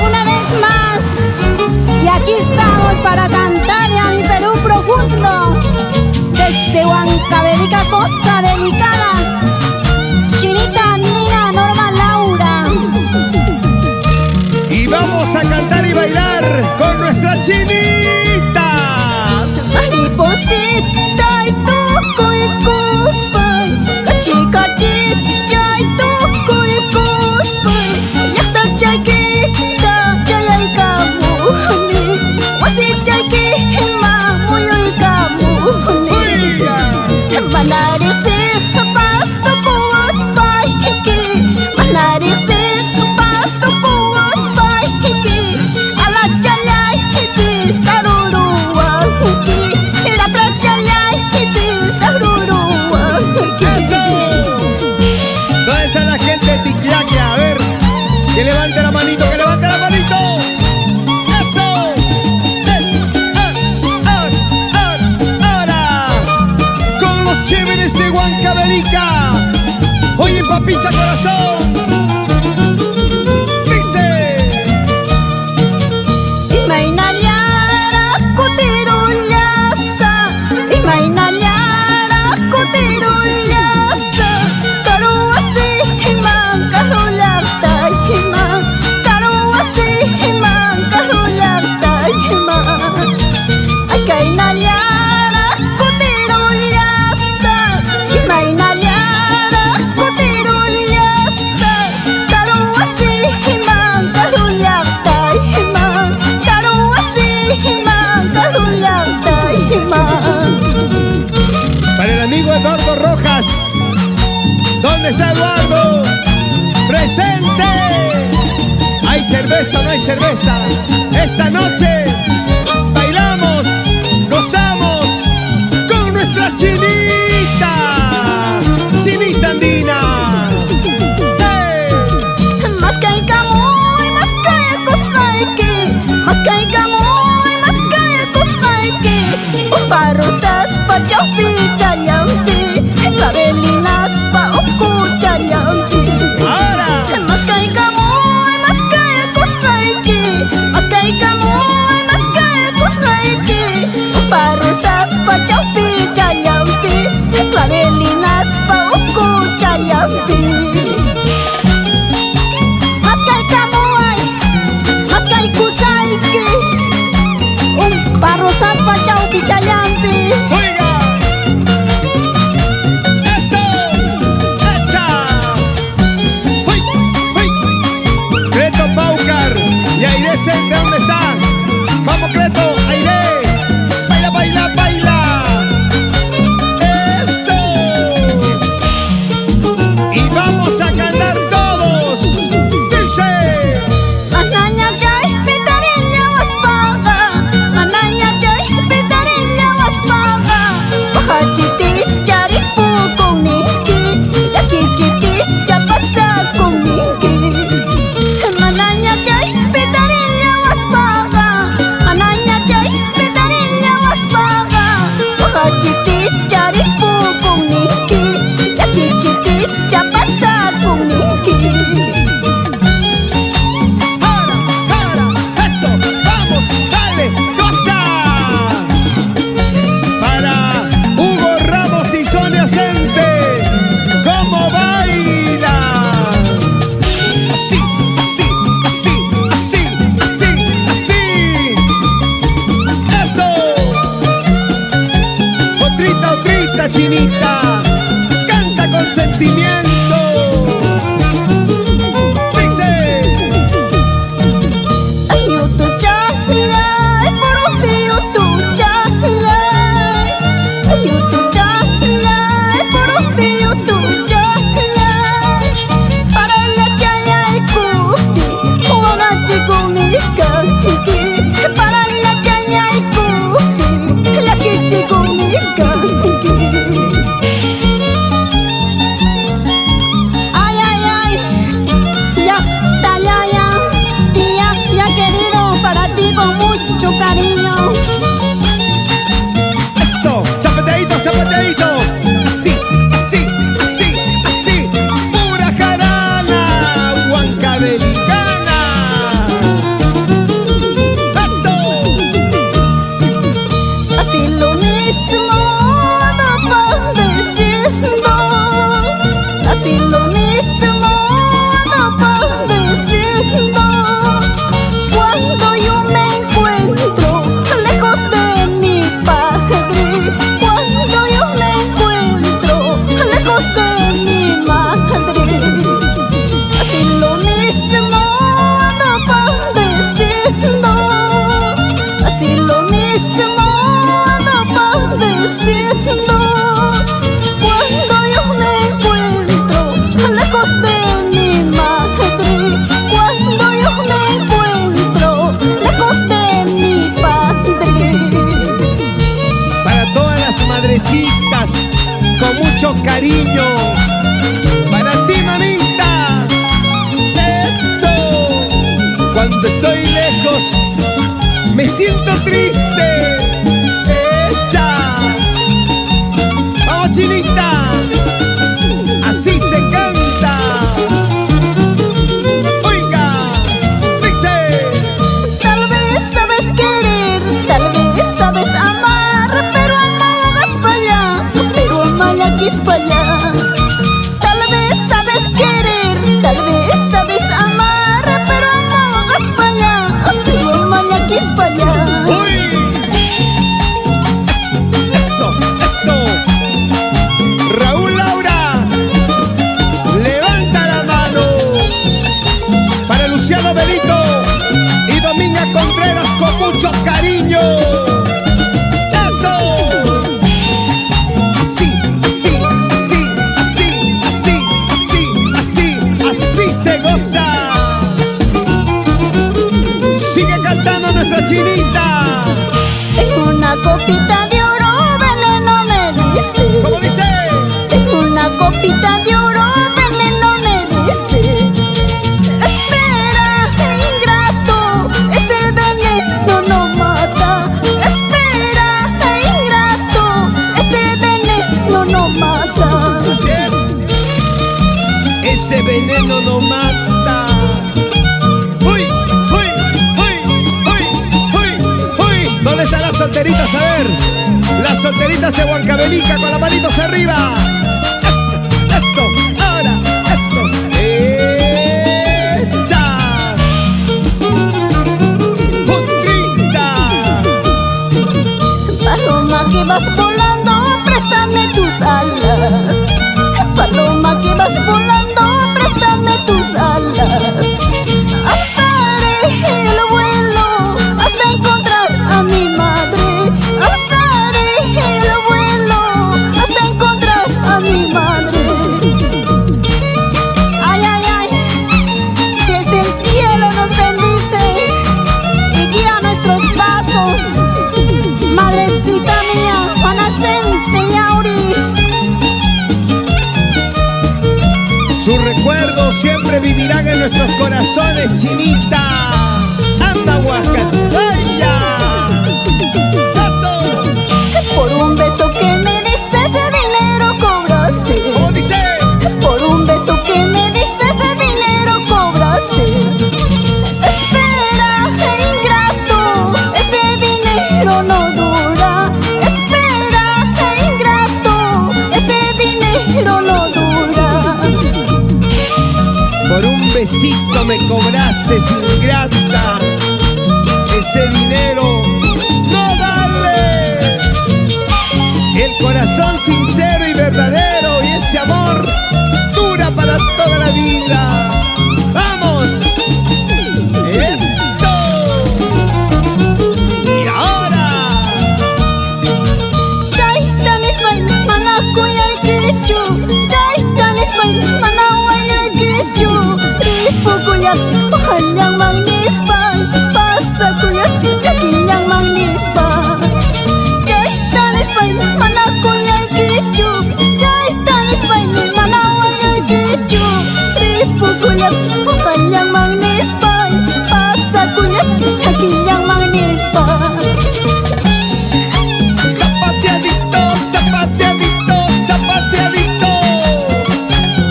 Una vez más, y aquí estamos para cantarle a mi Perú profundo, desde Huancavelica, cosa delicada, Chinita Andina, Norma Laura. Y vamos a cantar y bailar con nuestra Chinita. Mariposita y tuco y cuspa, cachicachita y tuco y cuspa, ya está chayquita, chayaycamuhami, wasi chayquima, muyuycamuhami. Manarixik pasto kuwaspayki, manarixik pasto kuwaspayki, ala chalaypi saruruwanki, la prachalaypi saruruwanki. ¡Eso! ¿Dónde está la gente de Tiquiaque? A ver, que levante la manito, que levante la manito. ¡Eso! ¡Ahora! Con los chéveres de Huancavelica. Oye, papicha corazón. Dice. Imainaliara kutirullasa, imainaliara kutirullasa, karuasi himan karulakta himan, karuasi himan karulakta himan. Akainaliara kutirullasa, imainaliara kutirullasa, karuasi himan karulakta himan, karuasi himan karulakta himan. Para el amigo Eduardo Rojas. ¿Dónde está Eduardo? ¡Presente! ¿Hay cerveza o no hay cerveza? Esta noche bailamos, gozamos con nuestra Chinita. Chinita Andina. ¡Hey! Maskaykamuy, maskaykusqayki, maskaykamuy, maskaykusqayki, uparusaspa chawpi chayanpi, clavelinaspa uku chayanpi. Ahora. Maskaykamuy, maskaykusqayki, maskaykamuy, maskaykusqayki, uparusaspa chawpi chayanpi, clavelinaspa uku chayanpi. Maskaykamuy, maskaykusqayki, uparusaspa chawpi chayanpi. ¡Oiga! ¡Eso! ¡Echa! ¡Uy! ¡Uy! Cleto Paucar y Aire Sente, ¿dónde está? ¡Vamos, Cleto! ¡Aire! ¡Baila, baila, baila! ¡Eso! Y vamos a cantar todos. Dice. Mananya jay pitarilla waspaga, mananya jay pitarilla waspaga, pahachitis charipu kuniki, lakichitis chapasa kuniki. Mananya jay pitarilla waspaga, mananya jay pitarilla waspaga, pahachitis charipu kuniki, lakichitis chapasa kuniki. ¡Para! ¡Eso! ¡Vamos! ¡Dale! ¡Goza! Para Hugo Ramos y Sonia Sente, ¿cómo baila? Así, así, así, así, así, así. ¡Eso! Otrita, otrita, Chinita, canta con sentimiento. Dice. Ayutu chalay, ayutu chalay, ayutu chalay, ayutu chalay. Para la chalay kuti, uwagati kumikanki. Para la chalay kuti, la kichi kumikanki. Zapateadito, zapateadito. Así, así, así, así. Chinita. En una copita de oro veneno me diste. ¿Cómo dice? En una copita de oro veneno me diste. Espera, ingrato, ese veneno no mata. Espera, ingrato, ese veneno no mata. Así es. Ese veneno no mata. ¡Uy! ¡Uy! ¡Uy! ¡Uy! ¡Uy! ¡Uy! ¿Dónde están las solteritas? A ver. Las solteritas de Huancavelica con las manitos arriba. Eso, eso, ahora, eso. ¡Echa! ¡Putrita! Paloma que vas volando, préstame tus alas. Paloma que vas volando, préstame tus alas. Alzaré el vuelo hasta encontrar a mi madre. Alzaré el vuelo hasta encontrar a mi madre. Ay, ay, ay, desde el cielo nos bendice y guía nuestros pasos. Madrecita mía, Juanacente Yauri. Sus recuerdos siempre vivirán en nuestros corazones, Chinita. ¡Anda, Huacas! ¡Vaya! ¡Eso! Por un beso que me diste, ese dinero cobraste. ¿Cómo dice? Por un beso que me diste, ese dinero cobraste. Espera, ingrato, ese dinero no dura. Espera, ingrato, ese dinero no dura. Por un besito me cobraste, ingrata. Ese dinero no vale. El corazón sincero y verdadero y ese amor dura para toda la vida. ¡Vamos! ¡Eso! Y ahora Chaitanis pai manakuya kichu. Chaitanis pai manawaya kichu. Ripu kuyak pahalyang mangnispan. Pasa kuyak yakilyang mangnispan. Chaitanis pai manakuya kichu. Chaitanis pai manawaya kichu. Ripu kuyak pahalyang mangnispan. Pasa kuyak yakilyang mangnispan. zapateadito, zapateadito, zapateadito.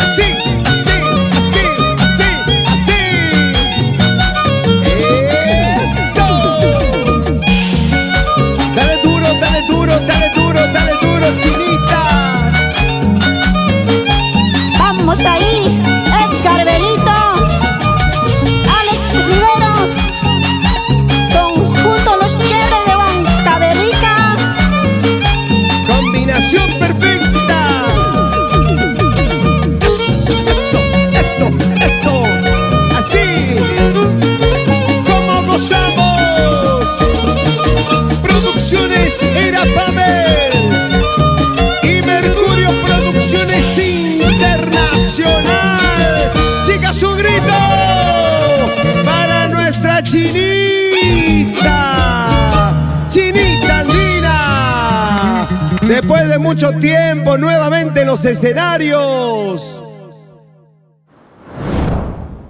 Así, así, así, así, así. Eso. Dale duro, dale duro, dale duro, dale duro, Chinita. Vamos ahí, Edgar Belito, Alex Riveros, conjunto Los Chéveres de Huancavelica. Combinación perfecta. Eso, eso, eso. Así. Como gozamos. Producciones Era Pamel y Mercurio Producciones Internacional. Chicas, un grito para nuestra Chinita. Chinita Andina. Después de mucho tiempo, nuevamente en los escenarios.